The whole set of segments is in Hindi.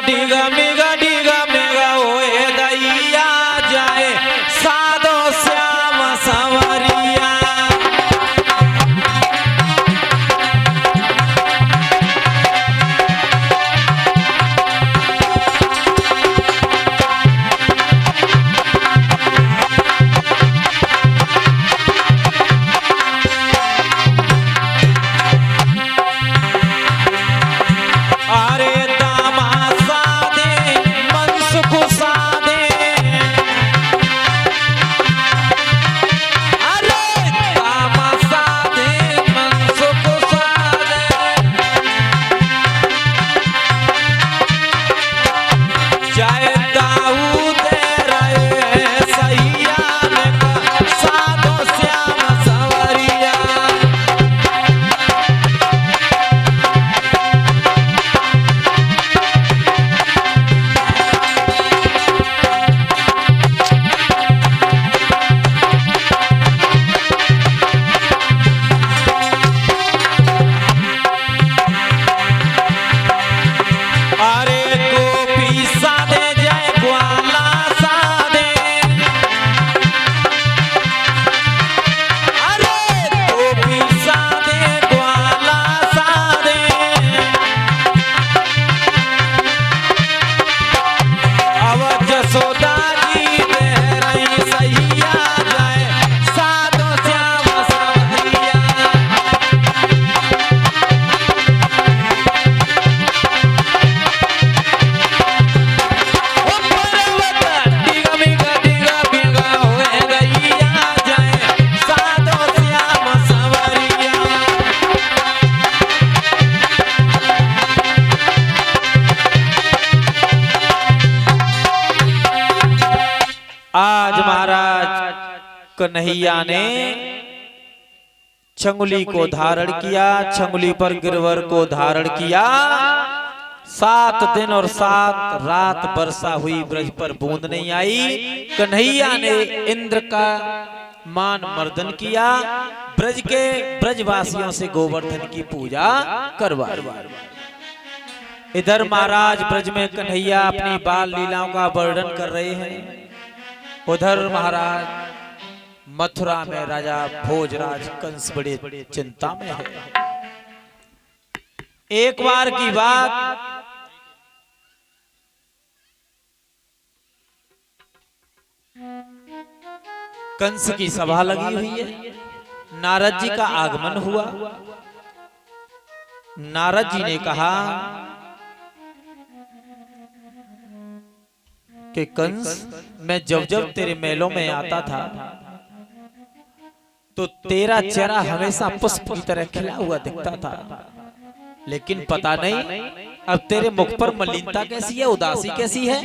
डिगा मिगा ओए दैया जाए साधो श्याम संवरिया। आज महाराज कन्हैया ने छंगुली को धारण किया, छंगुली पर गिरवर को धारण किया। 7 दिन और 7 रात वर्षा हुई, ब्रज पर बूंद नहीं आई। कन्हैया ने इंद्र का मान मर्दन किया, ब्रज के ब्रजवासियों से गोवर्धन की पूजा करवाई। इधर महाराज ब्रज में कन्हैया अपनी बाल लीलाओं का वर्णन कर रहे हैं। उधर महाराज मथुरा में राजा भोजराज कंस बड़े चिंता में है। एक बार की बात, कंस की सभा लगी हुई है, नारद जी का आगमन हुआ। नारद जी ने कहा कि कंस, मैं जब जब तेरे मेलों में आता था तो तेरा चेहरा हमेशा पुष्प की तरह खिला हुआ दिखता था, लेकिन पता नहीं अब तेरे मुख पर मलिनता कैसी है, उदासी कैसी है।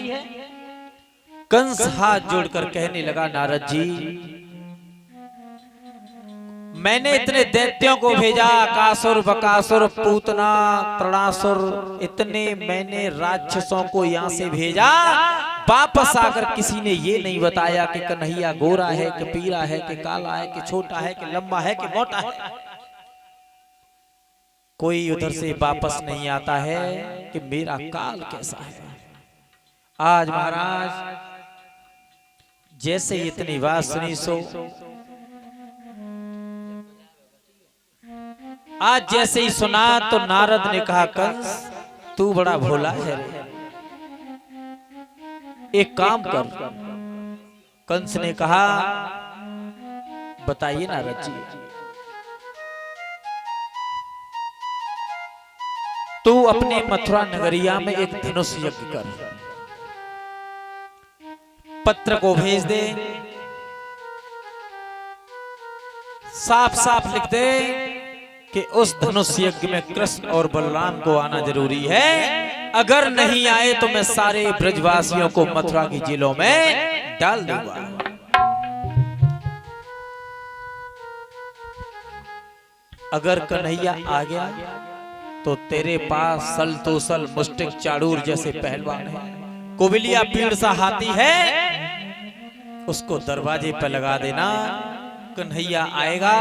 कंस हाथ जोड़कर कहने लगा, नारद जी मैंने इतने दैत्यों को भेजा, कासुर, बकासुर, पूतना, तृणासुर, इतने मैंने राक्षसों को यहाँ से भेजा। वापस आकर किसी ने ये नहीं बताया कि कन्हैया गोरा है कि पीला है कि काला है कि छोटा है कि लंबा है कि मोटा है। कोई उधर से वापस नहीं आता है कि मेरा काल कैसा है। आज महाराज जैसे इतनी बात सुनी सो आज जैसे ही सुना तो नारद ने कहा, कंस तू बड़ा भोला है, एक काम कर। कंस ने कहा, बताइए नारद जी। तू अपने मथुरा नगरिया में एक धनुष यज्ञ कर, पत्र को भेज दे, साफ साफ लिख दे कि उस धनुष यज्ञ में कृष्ण और बलराम को आना जरूरी है। अगर नहीं आए तो मैं सारे ब्रजवासियों को मथुरा की जेलों में डाल दूंगा। अगर कन्हैया आ गया तो तेरे पास सल तोसल मुष्टिक चाड़ूर जैसे पहलवान है, कुबिलिया पीड़ सा हाथी है, उसको दरवाजे पर लगा देना। कन्हैया आएगा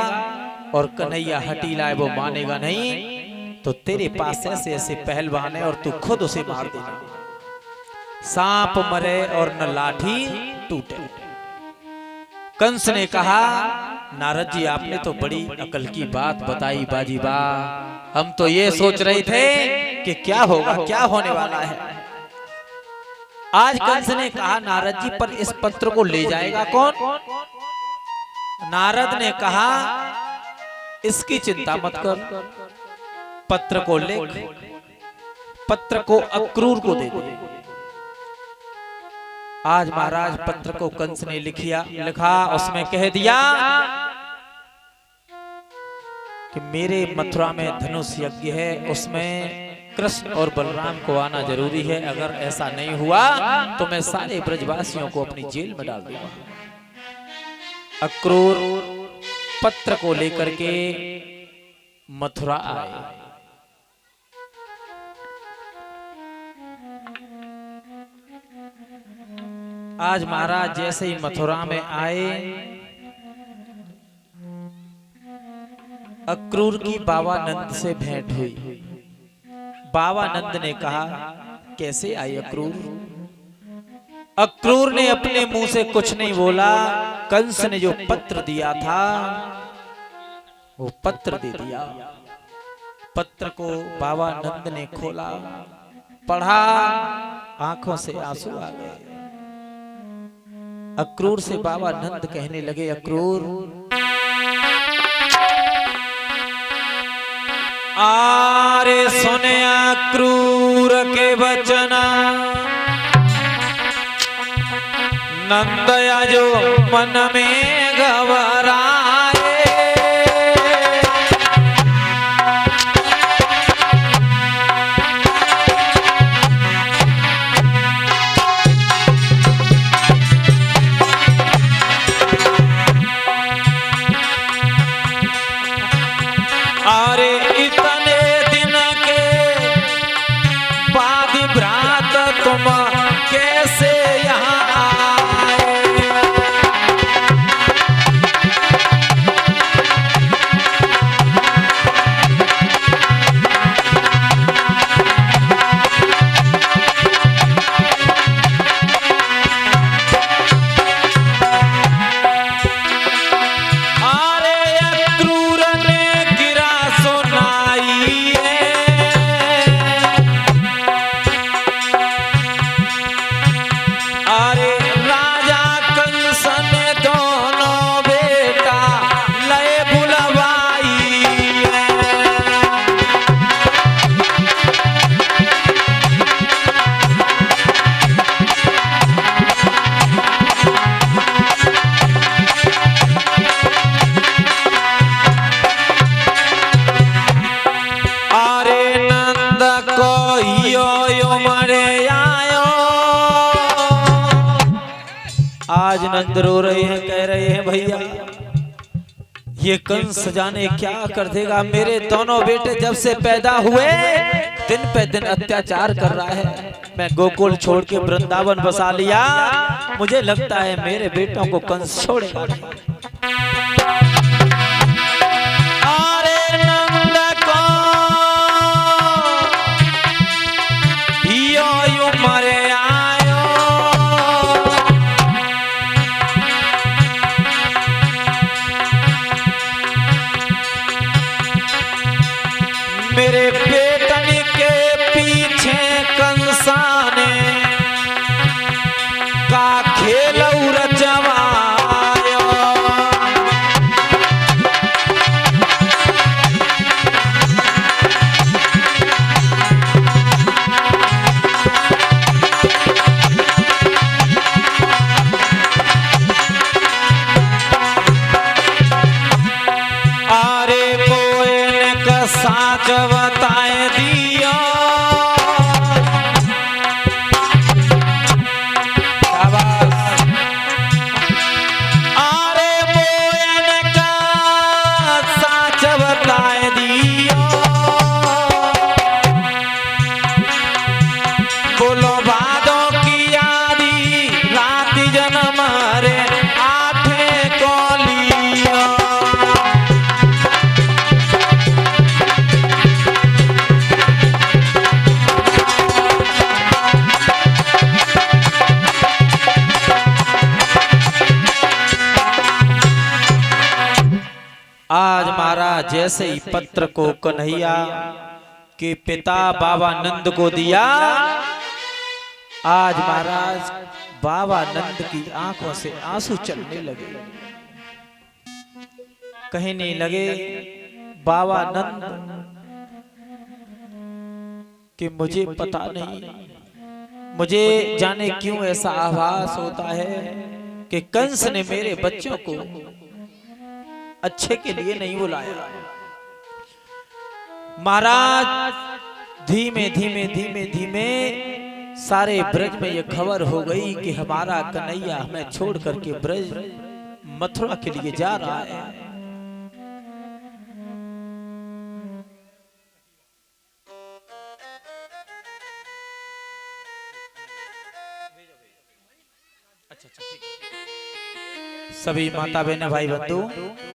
और कन्हैया हटीला है, वो मानेगा नहीं, तो तेरे पास ऐसे ऐसे पहलवान है और तू खुद उसे मार देना। सांप मरे और न लाठी टूटे। कंस ने कहा, नारद जी आपने तो बड़ी अकल की बात बताई बाजी बा, हम तो ये सोच रहे थे कि क्या होगा, क्या होने वाला है। आज कंस ने कहा, नारद जी पर इस पत्र को ले जाएगा कौन? नारद ने कहा, इसकी चिंता मत कर, पत्र को ले, पत्र को अक्रूर को दे दे। आज महाराज पत्र को कंस ने लिखा, उसमें कह दिया कि मेरे मथुरा में धनुष यज्ञ है, उसमें कृष्ण और बलराम को आना जरूरी है। अगर ऐसा नहीं हुआ तो मैं सारे ब्रजवासियों को अपनी जेल में डाल दूंगा। अक्रूर पत्र को लेकर के मथुरा आए। आज महाराज जैसे ही मथुरा में आए, अक्रूर की बाबा नंद से भेंट हुई। बाबा नंद ने कहा, कैसे आई अक्रूर? अक्रूर ने अपने मुंह से कुछ नहीं बोला। कंस ने जो पत्र दिया था वो पत्र दे दिया। पत्र को बाबा नंद ने खोला, पढ़ा, आंखों से आंसू आ गए। अक्रूर से बाबा नंद कहने लगे, अक्रूर आरे सुने अक्रूर के वचना, नंदया जो मन में घबराए। कैसे यहाँ आए? आज नंद रो रहे हैं, कह रहे हैं भैया ये कंस जाने क्या कर देगा। मेरे दोनों बेटे जब से पैदा हुए दिन पे दिन अत्याचार कर रहा है। मैं गोकुल छोड़ के वृंदावन बसा लिया, मुझे लगता है मेरे बेटों को कंस छोड़ेगा। मेरे बेटन के पीछे कंसाने का खेल रचवाया। जैसे ही पत्र को कन्हैया के पिता बाबा नंद को दिया, आज महाराज बाबा नंद की आंखों से आंसू चलने लगे। कहने लगे बाबा नंद कि मुझे पता नहीं, मुझे जाने क्यों ऐसा आभास होता है कि कंस ने मेरे बच्चों को अच्छे के लिए नहीं बुलाया। महाराज धीमे धीमे धीमे धीमे सारे ब्रज में यह खबर हो गई कि हमारा कन्हैया हमें छोड़ करके ब्रज मथुरा के लिए जा रहा है। सभी माता बहन भाई बंधु